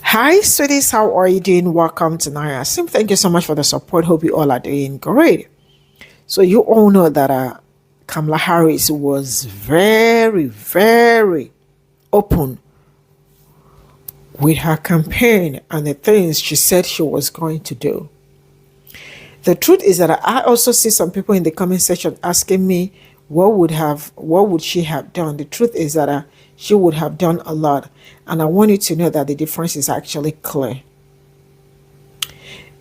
Hi, sweeties. How are you doing? Welcome to Naya Sim. Thank you so much for the support. Hope you all are doing great. So, you all know that Kamala Harris was very open with her campaign and the things she said she was going to do. The truth is that I also see some people in the comment section asking me what would she have done. The truth is that she would have done a lot, and I want you to know that the difference is actually clear.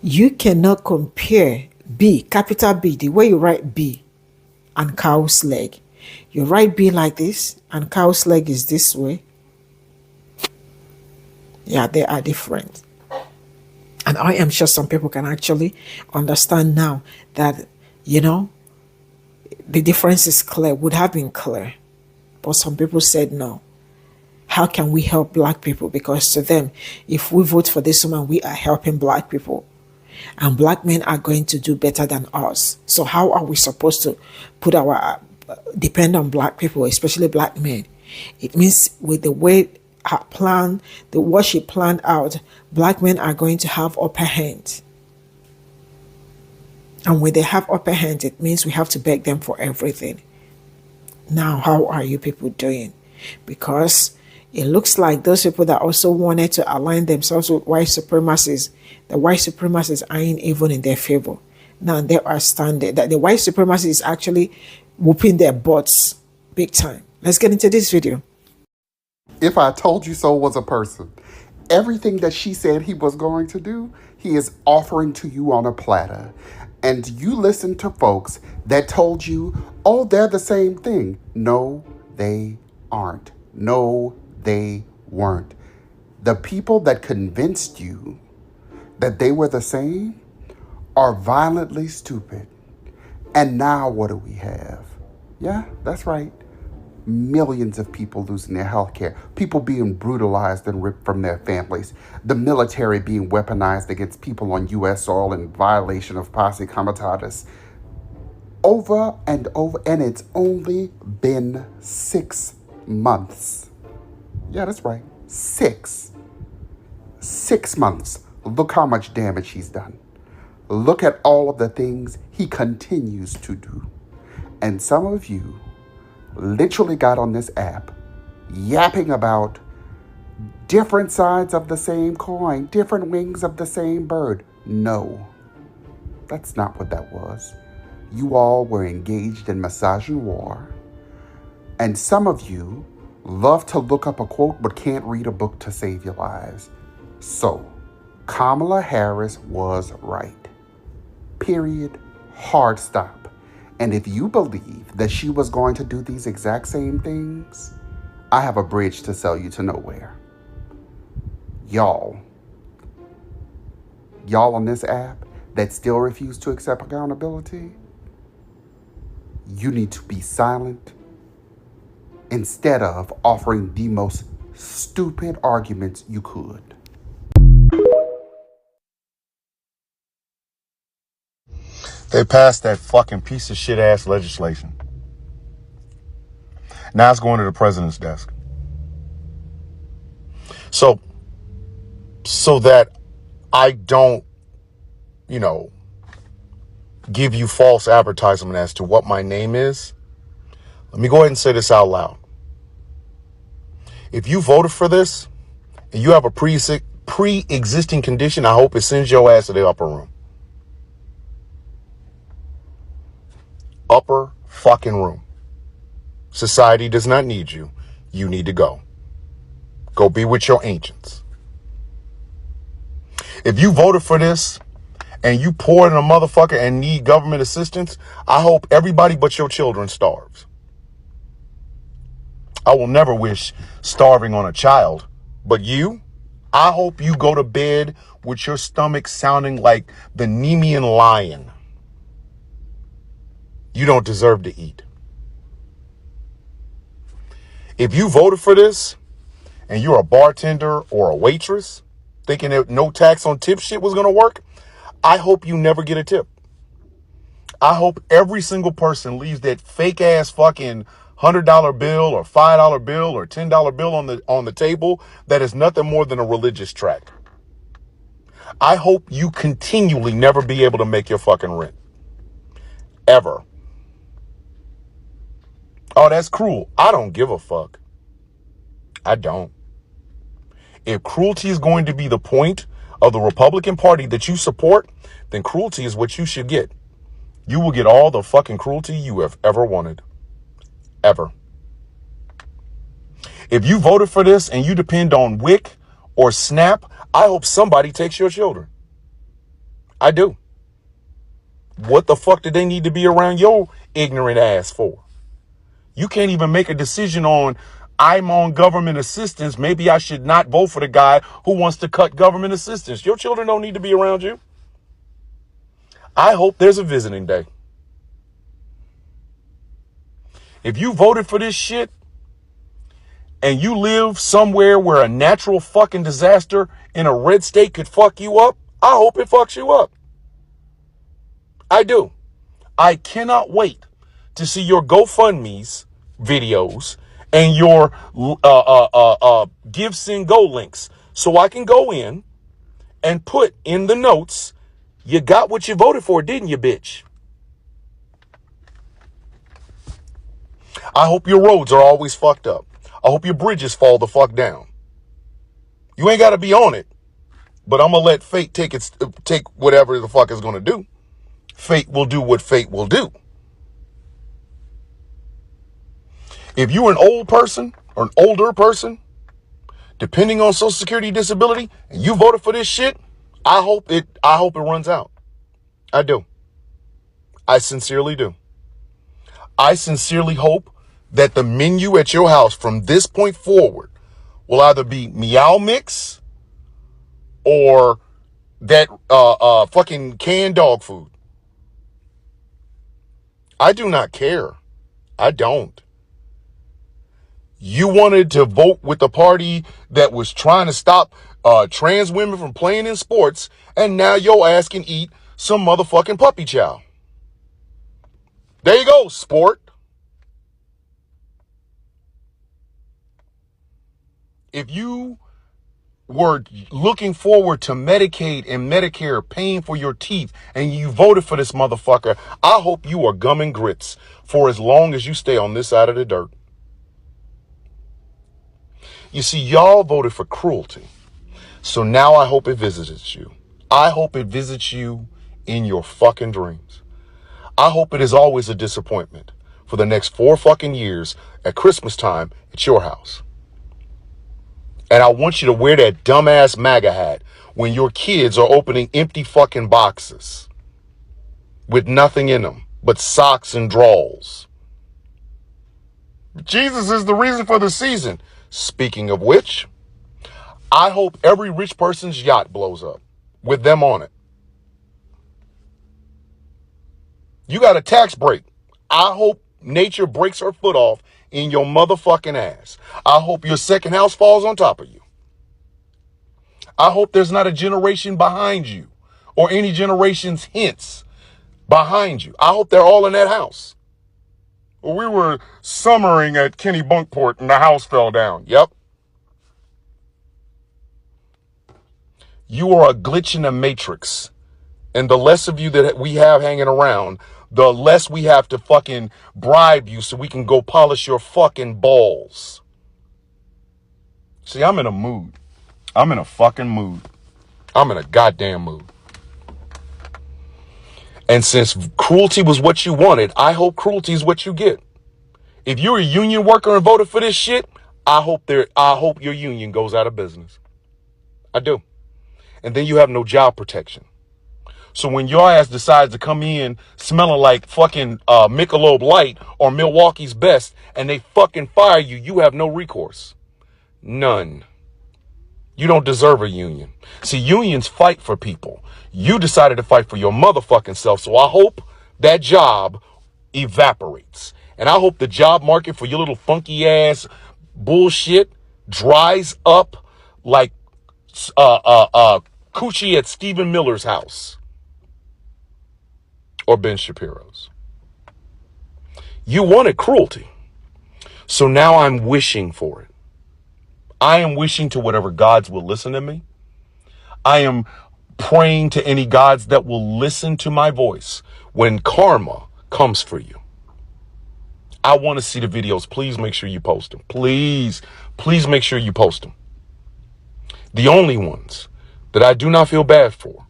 You cannot compare B, capital B, the way you write B, and cow's leg. You write B like this, and cow's leg is this way. Yeah, they are different. And I am sure some people can actually understand now that, you know, the difference is clear, would have been clear. But some people said no. How can we help black people? Because to them, if we vote for this woman, we are helping black people. And black men are going to do better than us. So how are we supposed to put our depend on black people, especially black men? It means with the way her plan, what she planned out, black men are going to have upper hand. And when they have upper hand, it means we have to beg them for everything. Now, how are you people doing? Because it looks like those people that also wanted to align themselves with white supremacists, the white supremacists aren't even in their favor. Now they are standing, that the white supremacists is actually whooping their butts big time. Let's get into this video. If I told you so was a person, everything that she said he was going to do, he is offering to you on a platter. And you listen to folks that told you, oh, they're the same thing. No, they aren't. No, they weren't. The people that convinced you that they were the same are violently stupid. And now what do we have? Yeah, that's right. Millions of people losing their health care, people being brutalized and ripped from their families, the military being weaponized against people on U.S. soil in violation of posse comitatus. Over and over, and it's only been 6 months. Yeah, that's right. 6 months. Look how much damage he's done. Look at all of the things he continues to do. And some of you literally got on this app yapping about different sides of the same coin, different wings of the same bird. No, that's not what that was. You all were engaged in misogyny. And some of you love to look up a quote but can't read a book to save your lives. So, Kamala Harris was right. Period. Hard stop. And if you believe that she was going to do these exact same things, I have a bridge to sell you to nowhere. Y'all on this app that still refuse to accept accountability, you need to be silent instead of offering the most stupid arguments you could. They passed that fucking piece of shit ass legislation. Now it's going to the president's desk. So that I don't, give you false advertisement as to what my name is, let me go ahead and say this out loud. If you voted for this and you have a pre-existing condition, I hope it sends your ass to the upper room. Upper fucking room. Society does not need you. You need to go. Go be with your ancients. If you voted for this and you poor in a motherfucker and need government assistance, I hope everybody but your children starves. I will never wish starving on a child, but you, I hope you go to bed with your stomach sounding like the Nemean lion. You don't deserve to eat. If you voted for this and you're a bartender or a waitress thinking that no tax on tip shit was going to work, I hope you never get a tip. I hope every single person leaves that fake ass fucking $100 bill or $5 bill or $10 bill on the table that is nothing more than a religious tract. I hope you continually never be able to make your fucking rent. Ever. Oh, that's cruel. I don't give a fuck. I don't. If cruelty is going to be the point of the Republican Party that you support, then cruelty is what you should get. You will get all the fucking cruelty you have ever wanted. Ever. If you voted for this and you depend on WIC or SNAP, I hope somebody takes your children. I do. What the fuck do they need to be around your ignorant ass for? You can't even make a decision on, I'm on government assistance. Maybe I should not vote for the guy who wants to cut government assistance. Your children don't need to be around you. I hope there's a visiting day. If you voted for this shit and you live somewhere where a natural fucking disaster in a red state could fuck you up, I hope it fucks you up. I do. I cannot wait to see your GoFundMe's videos and your Give Send Go links so I can go in and put in the notes, you got what you voted for, didn't you, bitch? I hope your roads are always fucked up. I hope your bridges fall the fuck down. You ain't got to be on it, but I'm going to let fate take whatever the fuck it's going to do. Fate will do what fate will do. If you're an old person or an older person, depending on Social Security disability, and you voted for this shit, I hope it runs out. I do. I sincerely do. I sincerely hope that the menu at your house from this point forward will either be Meow Mix or that fucking canned dog food. I do not care. I don't. You wanted to vote with the party that was trying to stop trans women from playing in sports, and now your ass can eat some motherfucking puppy chow. There you go, sport. If you were looking forward to Medicaid and Medicare paying for your teeth and you voted for this motherfucker, I hope you are gum and grits for as long as you stay on this side of the dirt. You see, y'all voted for cruelty. So now I hope it visits you. I hope it visits you in your fucking dreams. I hope it is always a disappointment for the next 4 fucking years at Christmas time at your house. And I want you to wear that dumbass MAGA hat when your kids are opening empty fucking boxes with nothing in them but socks and drawers. Jesus is the reason for the season. Speaking of which, I hope every rich person's yacht blows up with them on it. You got a tax break. I hope nature breaks her foot off in your motherfucking ass. I hope your second house falls on top of you. I hope there's not a generation behind you or any generations hence behind you. I hope they're all in that house. Well, we were summering at Kenny Bunkport and the house fell down. Yep. You are a glitch in the matrix. And the less of you that we have hanging around, the less we have to fucking bribe you so we can go polish your fucking balls. See, I'm in a mood. I'm in a fucking mood. I'm in a goddamn mood. And since cruelty was what you wanted, I hope cruelty is what you get. If you're a union worker and voted for this shit, I hope your union goes out of business. I do. And then you have no job protection. So when your ass decides to come in smelling like fucking Michelob Light or Milwaukee's Best and they fucking fire you, you have no recourse. None. You don't deserve a union. See, unions fight for people. You decided to fight for your motherfucking self. So I hope that job evaporates. And I hope the job market for your little funky ass bullshit dries up like coochie at Stephen Miller's house. Or Ben Shapiro's. You wanted cruelty. So now I'm wishing for it. I am wishing to whatever gods will listen to me. I am praying to any gods that will listen to my voice when karma comes for you. I want to see the videos. Please make sure you post them. Please make sure you post them. The only ones that I do not feel bad for,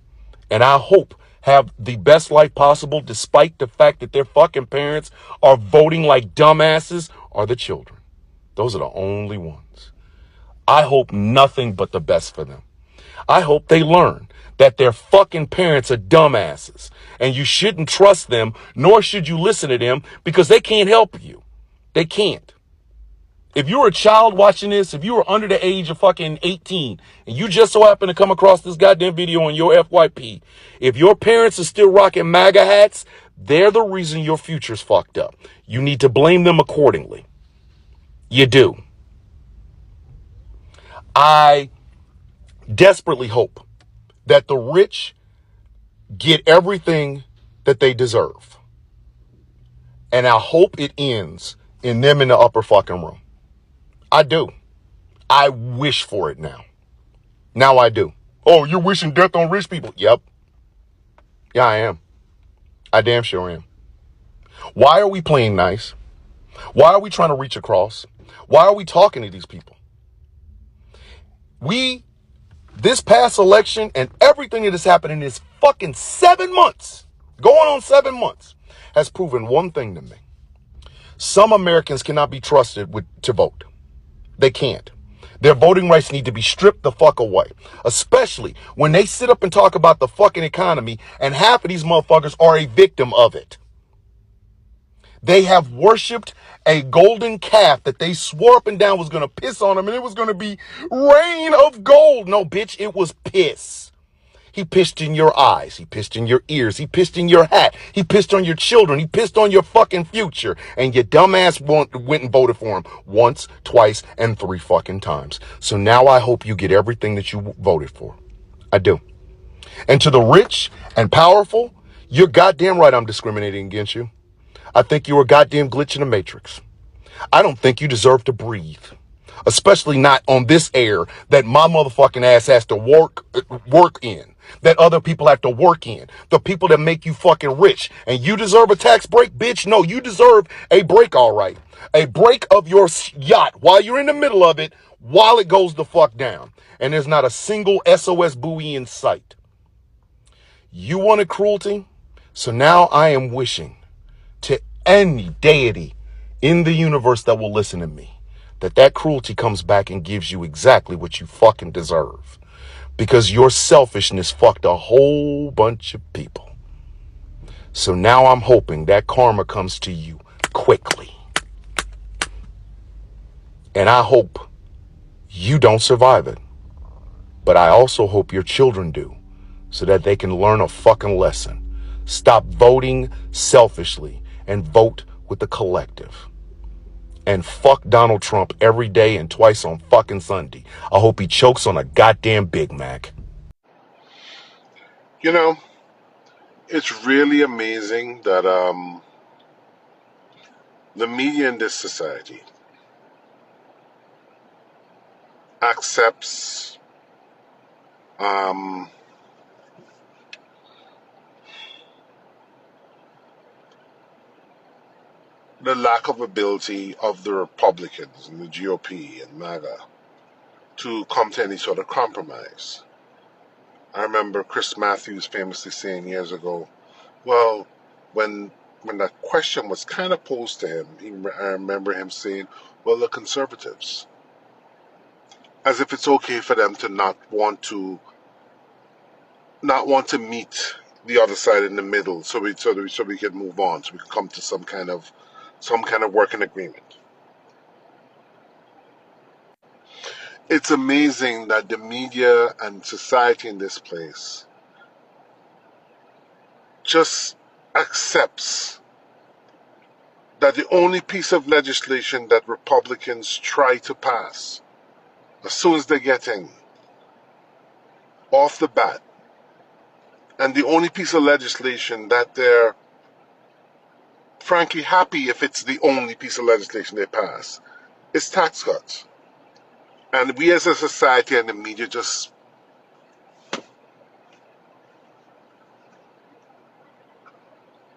and I hope have the best life possible despite the fact that their fucking parents are voting like dumbasses, are the children. Those are the only ones. I hope nothing but the best for them. I hope they learn that their fucking parents are dumbasses and you shouldn't trust them, nor should you listen to them because they can't help you. They can't. If you're a child watching this, if you were under the age of fucking 18 and you just so happen to come across this goddamn video on your FYP, if your parents are still rocking MAGA hats, they're the reason your future's fucked up. You need to blame them accordingly. You do. I desperately hope that the rich get everything that they deserve. And I hope it ends in them in the upper fucking room. I do. I wish for it now. Now I do. Oh, you're wishing death on rich people? Yep. Yeah, I am. I damn sure am. Why are we playing nice? Why are we trying to reach across? Why are we talking to these people? This past election and everything that has happened in this fucking 7 months, going on 7 months, has proven one thing to me. Some Americans cannot be trusted to vote. They can't. Their voting rights need to be stripped the fuck away, especially when they sit up and talk about the fucking economy and half of these motherfuckers are a victim of it. They have worshipped a golden calf that they swore up and down was going to piss on them and it was going to be rain of gold. No, bitch, it was piss. He pissed in your eyes. He pissed in your ears. He pissed in your hat. He pissed on your children. He pissed on your fucking future. And your dumbass went and voted for him once, twice, and 3 fucking times. So now I hope you get everything that you voted for. I do. And to the rich and powerful, you're goddamn right I'm discriminating against you. I think you're a goddamn glitch in the matrix. I don't think you deserve to breathe. Especially not on this air that my motherfucking ass has to work in. That other people have to work in. The people that make you fucking rich. And you deserve a tax break, bitch? No, you deserve a break, all right. A break of your yacht while you're in the middle of it, while it goes the fuck down. And there's not a single SOS buoy in sight. You wanted cruelty? So now I am wishing to any deity in the universe that will listen to me, that cruelty comes back and gives you exactly what you fucking deserve. Because your selfishness fucked a whole bunch of people. So now I'm hoping that karma comes to you quickly. And I hope you don't survive it. But I also hope your children do, so that they can learn a fucking lesson. Stop voting selfishly and vote with the collective. And fuck Donald Trump every day and twice on fucking Sunday. I hope he chokes on a goddamn Big Mac. You know, it's really amazing that the media in this society accepts the lack of ability of the Republicans and the GOP and MAGA to come to any sort of compromise. I remember Chris Matthews famously saying years ago, well, when that question was kind of posed to him, I remember him saying, well, the conservatives, as if it's okay for them to not want to meet the other side in the middle, so we can move on, so we can come to some kind of working agreement. It's amazing that the media and society in this place just accepts that the only piece of legislation that Republicans try to pass, as soon as they get in, off the bat, and the only piece of legislation that they're frankly happy if it's the only piece of legislation they pass. It's tax cuts. And we as a society and the media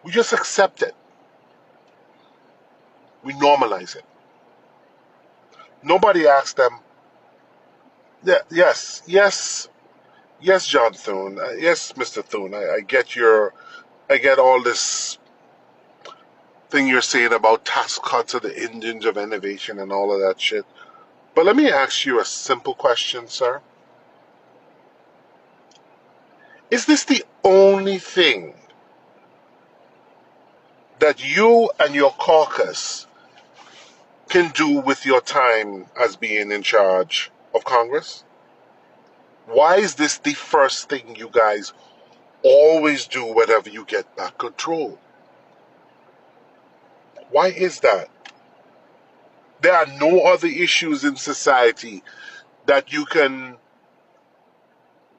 we just accept it. We normalize it. Nobody asks them, yeah, yes, John Thune, yes, Mr. Thune, I get all this thing you're saying about tax cuts are the engines of innovation and all of that shit. But let me ask you a simple question, sir. Is this the only thing that you and your caucus can do with your time as being in charge of Congress? Why is this the first thing you guys always do whenever you get back control? Why is that? There are no other issues in society that you can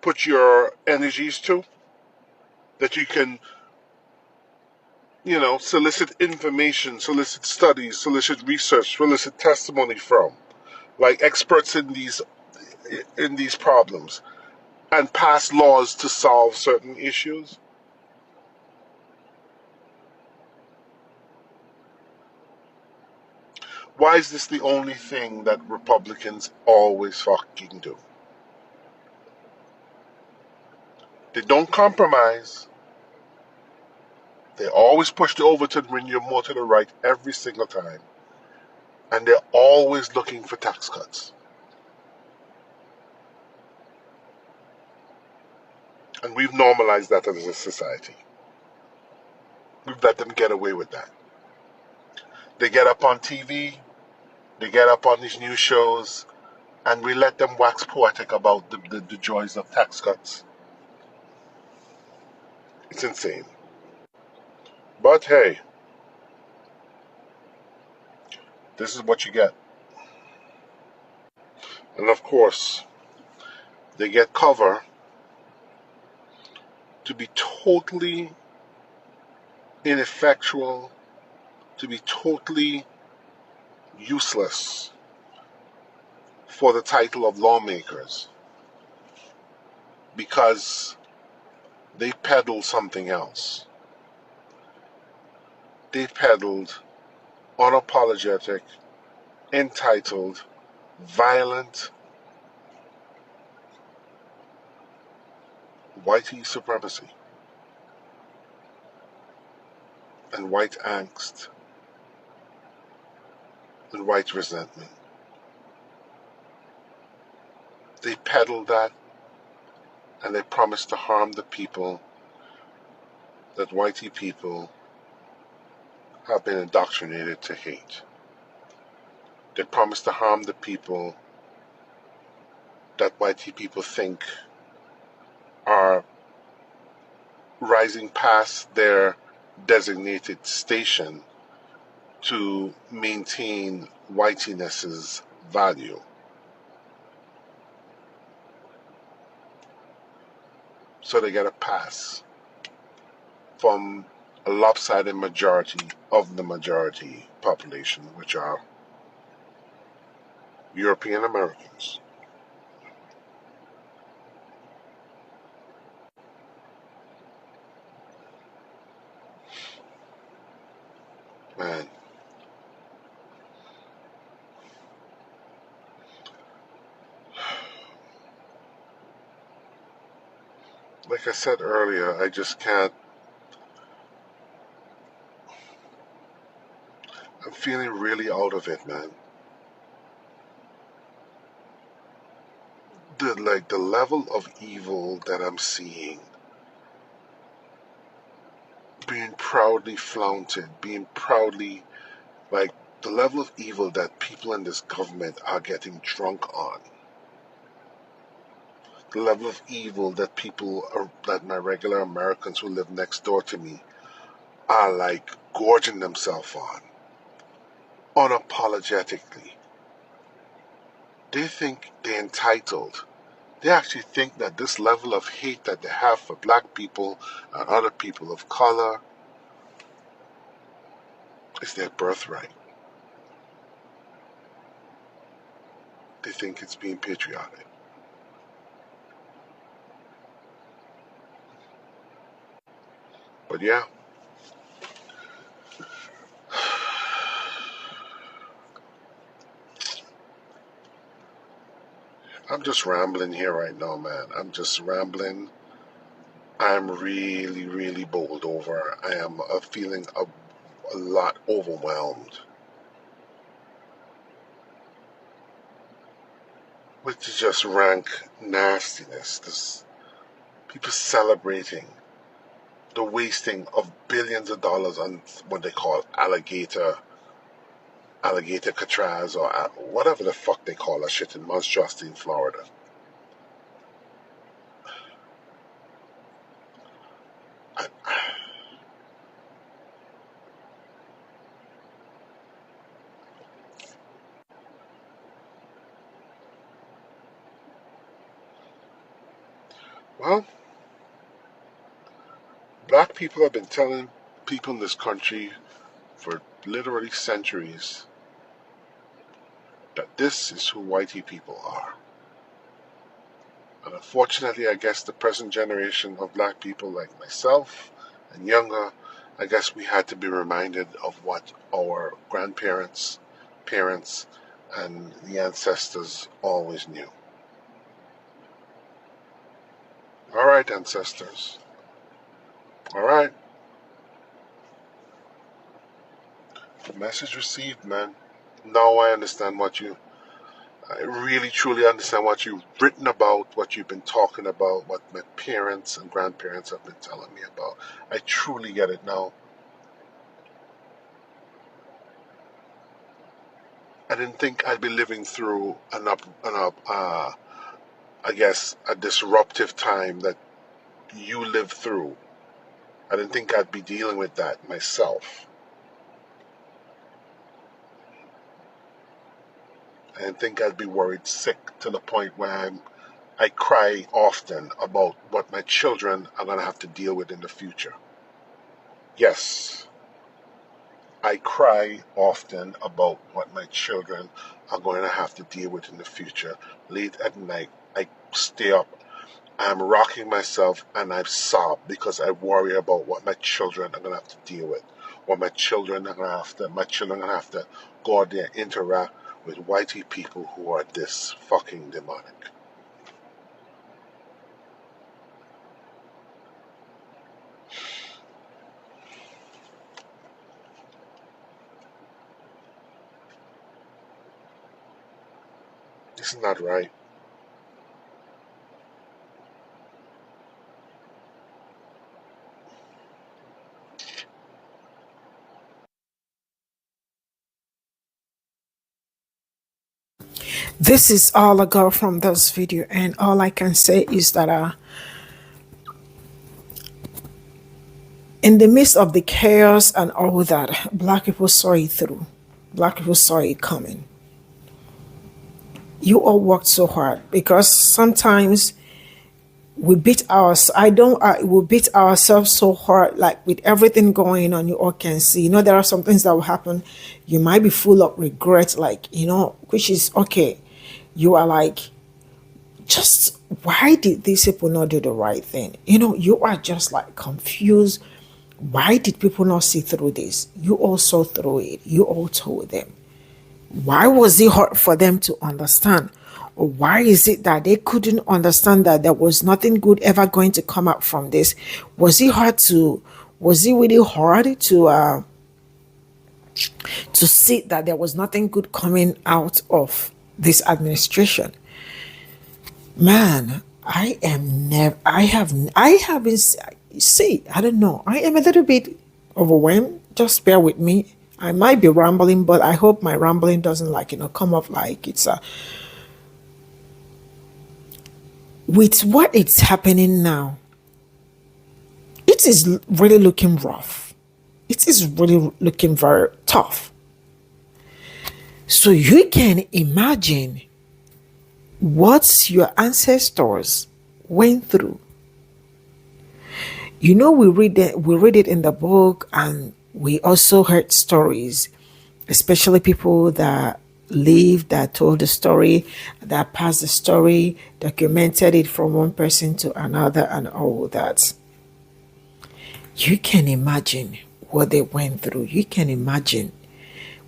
put your energies to, that you can, solicit information, solicit studies, solicit research, solicit testimony from, like experts in these problems, and pass laws to solve certain issues. Why is this the only thing that Republicans always fucking do? They don't compromise. They always push the Overton Linear more to the right every single time. And they're always looking for tax cuts. And we've normalized that as a society. We've let them get away with that. They get up on TV, they get up on these news shows, and we let them wax poetic about the joys of tax cuts. It's insane. But hey, this is what you get. And of course, they get cover to be totally ineffectual, to be totally useless for the title of lawmakers, because they peddle something else. They peddled unapologetic, entitled, violent, whitey supremacy and white angst and white resentment. They peddled that, and they promised to harm the people that whitey people have been indoctrinated to hate. They promised to harm the people that whitey people think are rising past their designated station to maintain whiteness's value. So they get a pass from a lopsided majority of the majority population, which are European Americans. Man, like I said earlier, I just can't. I'm feeling really out of it, man. The level of evil that I'm seeing being proudly flaunted, being proudly, like, the level of evil that people in this government are getting drunk on. The level of evil that that my regular Americans who live next door to me are like gorging themselves on, unapologetically. They think they're entitled. They actually think that this level of hate that they have for black people and other people of color It's their birthright. They think it's being patriotic. But yeah, I'm just rambling here right now, man. I'm just rambling. I'm really, really bowled over. I am feeling a lot overwhelmed with just rank nastiness. This people celebrating the wasting of billions of dollars on what they call alligator catraz, or whatever the fuck they call that shit in monstrosity in Florida. I, well, black people have been telling people in this country for literally centuries that this is who whitey people are. And unfortunately, I guess the present generation of black people like myself and younger, I guess we had to be reminded of what our grandparents, parents, and the ancestors always knew. All right, ancestors. All right. The message received, man. Now I understand I really truly understand what you've written about, what you've been talking about, what my parents and grandparents have been telling me about. I truly get it now. I didn't think I'd be living through I guess, a disruptive time that you lived through. I didn't think I'd be dealing with that myself. I didn't think I'd be worried sick to the point where I cry often about what my children are going to have to deal with in the future. Yes, I cry often about what my children are going to have to deal with in the future. Late at night, I stay up, I'm rocking myself, and I sob because I worry about what my children are going to have to deal with. What my children are going to have to go out there and interact with whitey people who are this fucking demonic. This is not right. This is all I got from this video, and all I can say is that in the midst of the chaos and all that, black people saw it through. Black people saw it coming. You all worked so hard, because sometimes we beat ourselves. We beat ourselves so hard, like with everything going on. You all can see, there are some things that will happen. You might be full of regret, like, which is okay. You are like, just why did these people not do the right thing? You are just like confused. Why did people not see through this? You all saw through it. You all told them. Why was it hard for them to understand? Or why is it that they couldn't understand that there was nothing good ever going to come out from this? Was it really hard to see that there was nothing good coming out of this administration? Man, I don't know. I am a little bit overwhelmed. Just bear with me. I might be rambling, but I hope my rambling doesn't come off like it's with what is happening now. It is really looking rough. It is really looking very tough. So you can imagine what your ancestors went through. We read it in the book, and We also heard stories, especially people that lived, that told the story, that passed the story, documented it from one person to another, and all that. You can imagine what they went through. You can imagine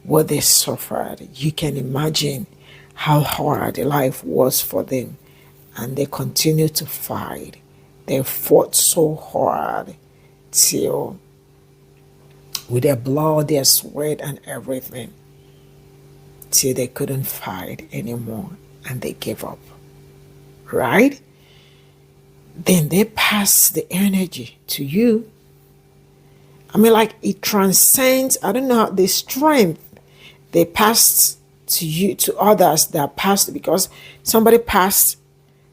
what they suffered. You can imagine how hard life was for them. And they continue to fight. They fought so hard till, with their blood, their sweat, and everything, till they couldn't fight anymore and they gave up. Right? Then they pass the energy to you. I mean, like, it transcends, I don't know, the strength they passed to you, to others that passed, because somebody passed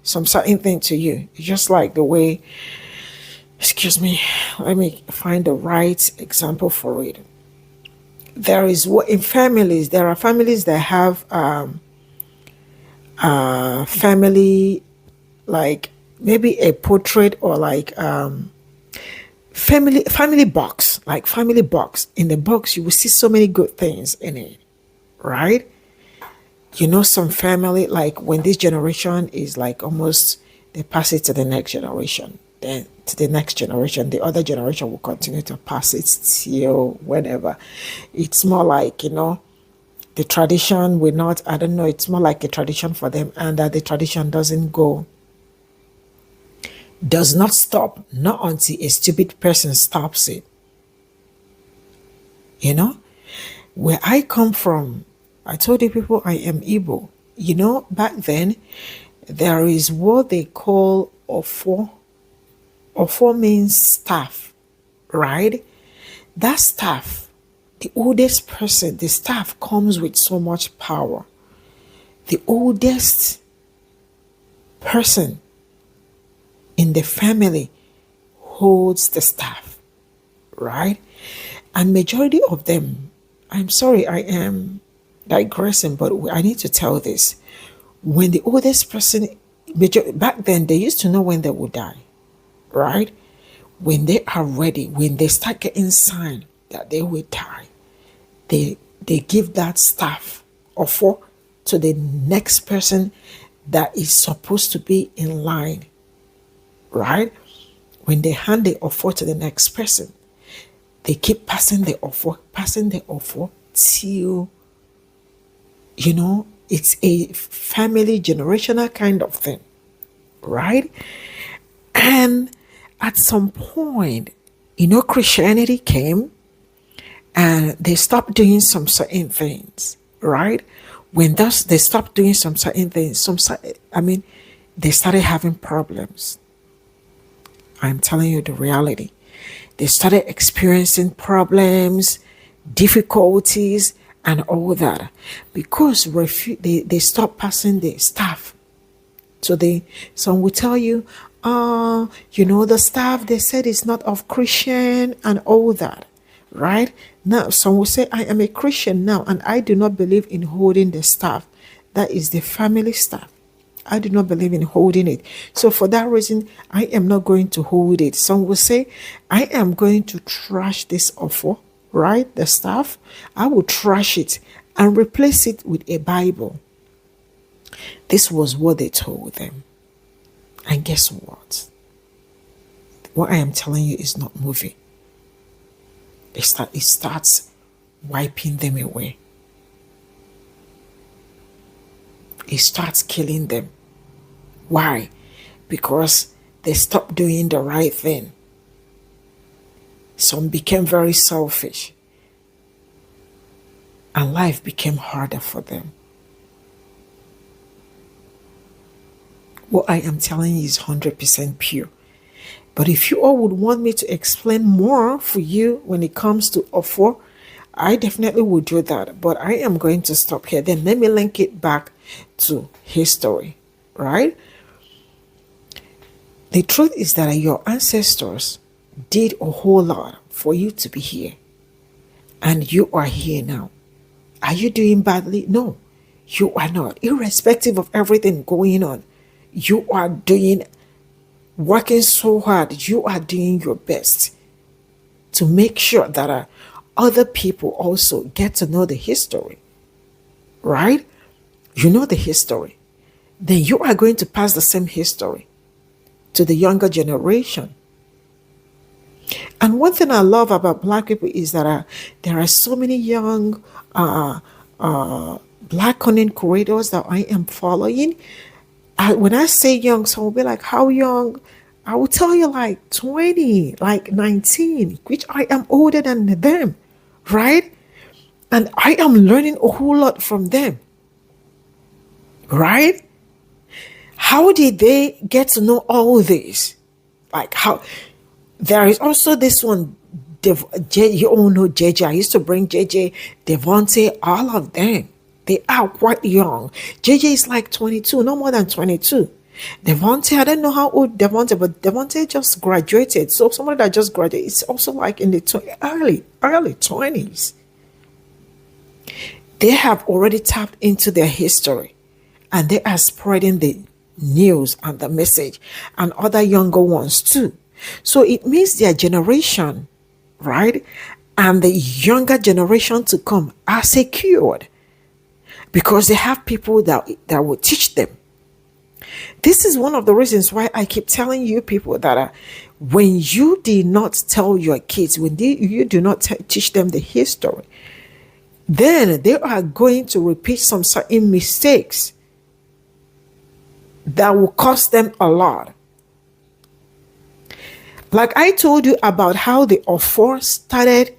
some certain thing to you. It's just like the way, excuse me, let me find the right example for it. There is what in families, there are families that have family, like maybe a portrait, or like family box, like family box. In the box you will see so many good things in it, right? You know, some family, like when this generation is like almost, they pass it to the next generation, then to the next generation, the other generation will continue to pass it till whenever. It's more like, you know, the tradition will not, I don't know, it's more like a tradition for them, and that the tradition doesn't go, does not stop, not until a stupid person stops it. You know, where I come from, I told you people I am Igbo. You know, back then, there is what they call Ofo. Ofo means staff, right? That staff, the oldest person, the staff comes with so much power. The oldest person in the family holds the staff, right? And majority of them, I'm sorry, I am digressing, but I need to tell this. When the oldest person, back then, they used to know when they would die, right? When they are ready, when they start getting sign that they will die, they give that staff offer to the next person that is supposed to be in line, right? When they hand the offer to the next person, they keep passing the offer till, you know, it's a family generational kind of thing, right? And at some point, you know, Christianity came and they stopped doing some certain things, right? When thus they stopped doing some certain things, they started having problems. I'm telling you the reality. They started experiencing problems, difficulties, and all that, because they stopped passing the staff. So some will tell you, you know, the staff, they said it's not of Christian and all that, right? Now, some will say, I am a Christian now, and I do not believe in holding the staff. That is the family staff. I do not believe in holding it. So for that reason, I am not going to hold it. Some will say, I am going to trash this offer, right? The staff. I will trash it and replace it with a Bible. This was what they told them. And guess what? What I am telling you is not moving. It starts wiping them away. It starts killing them. Why? Because they stopped doing the right thing. Some became very selfish. And life became harder for them. What I am telling you is 100% pure. But if you all would want me to explain more for you when it comes to offer, I definitely will do that. But I am going to stop here. Then let me link it back to history, right? The truth is that your ancestors did a whole lot for you to be here. And you are here now. Are you doing badly? No, you are not. Irrespective of everything going on, you are working so hard. You are doing your best to make sure that other people also get to know the history, right? You know the history. Then you are going to pass the same history to the younger generation. And one thing I love about Black people is that there are so many young Black content creators that I am following. When I say young, so will be like, how young? I will tell you like 20, like 19, which I am older than them, right? And I am learning a whole lot from them, right? How did they get to know all this? Like how? There is also this one, you all know JJ. I used to bring JJ, Devontae, all of them. They are quite young. JJ is like 22, no more than 22. Devontae, I don't know how old Devontae, but Devontae just graduated. So somebody that just graduated is also like in the early 20s. They have already tapped into their history and they are spreading the news and the message, and other younger ones too. So it means their generation, right, and the younger generation to come are secured because they have people that will teach them. This is one of the reasons why I keep telling you people that when you did not tell your kids, when you do not teach them the history, then they are going to repeat some certain mistakes that will cost them a lot. Like I told you about how the Ofor started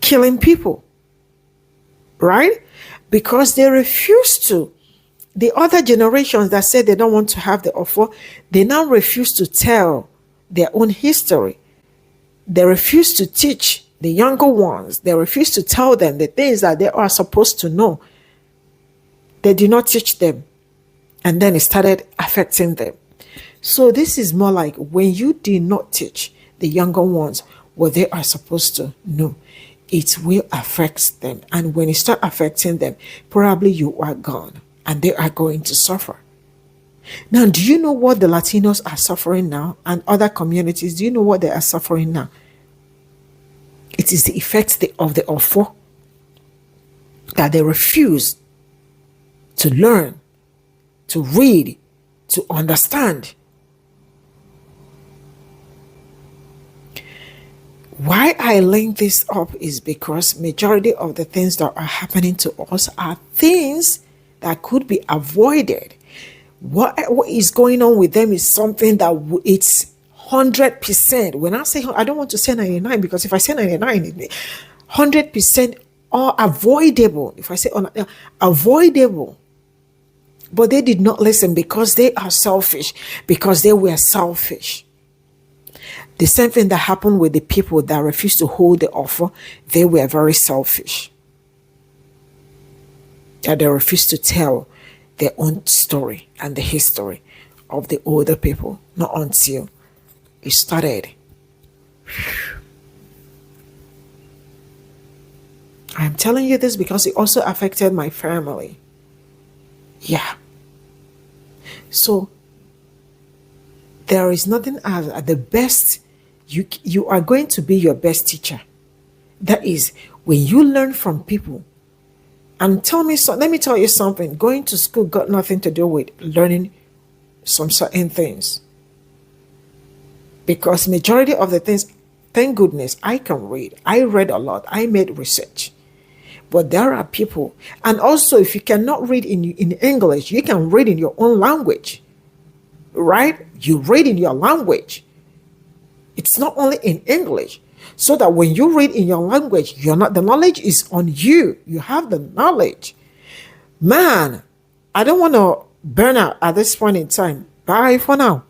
killing people, right? Because they refused to. The other generations that said they don't want to have the Ofor, they now refuse to tell their own history. They refuse to teach the younger ones. They refuse to tell them the things that they are supposed to know. They did not teach them. And then it started affecting them. So this is more like when you did not teach the younger ones what they are supposed to know, it will affect them. And when it starts affecting them, probably you are gone and they are going to suffer. Now, do you know what the Latinos are suffering now and other communities? Do you know what they are suffering now? It is the effects of the Ofo that they refuse to learn, to read, to understand. Why I link this up is because majority of the things that are happening to us are things that could be avoided. What is going on with them is something that it's 100%. When I say, I don't want to say 99, because if I say 99, 100% are avoidable. If I say avoidable, but they did not listen because they are selfish, because they were selfish. The same thing that happened with the people that refused to hold the offer, they were very selfish. That they refused to tell their own story and the history of the older people, not until it started. I'm telling you this because it also affected my family. Yeah. So there is nothing as the best. You are going to be your best teacher. That is when you learn from people. And let me tell you something. Going to school got nothing to do with learning some certain things. Because majority of the things, thank goodness, I can read. I read a lot. I made research. But there are people, and also if you cannot read in English, you can read in your own language, right? You read in your language. It's not only in English. So that when you read in your language, the knowledge is on you. You have the knowledge. Man, I don't want to burn out at this point in time. Bye for now.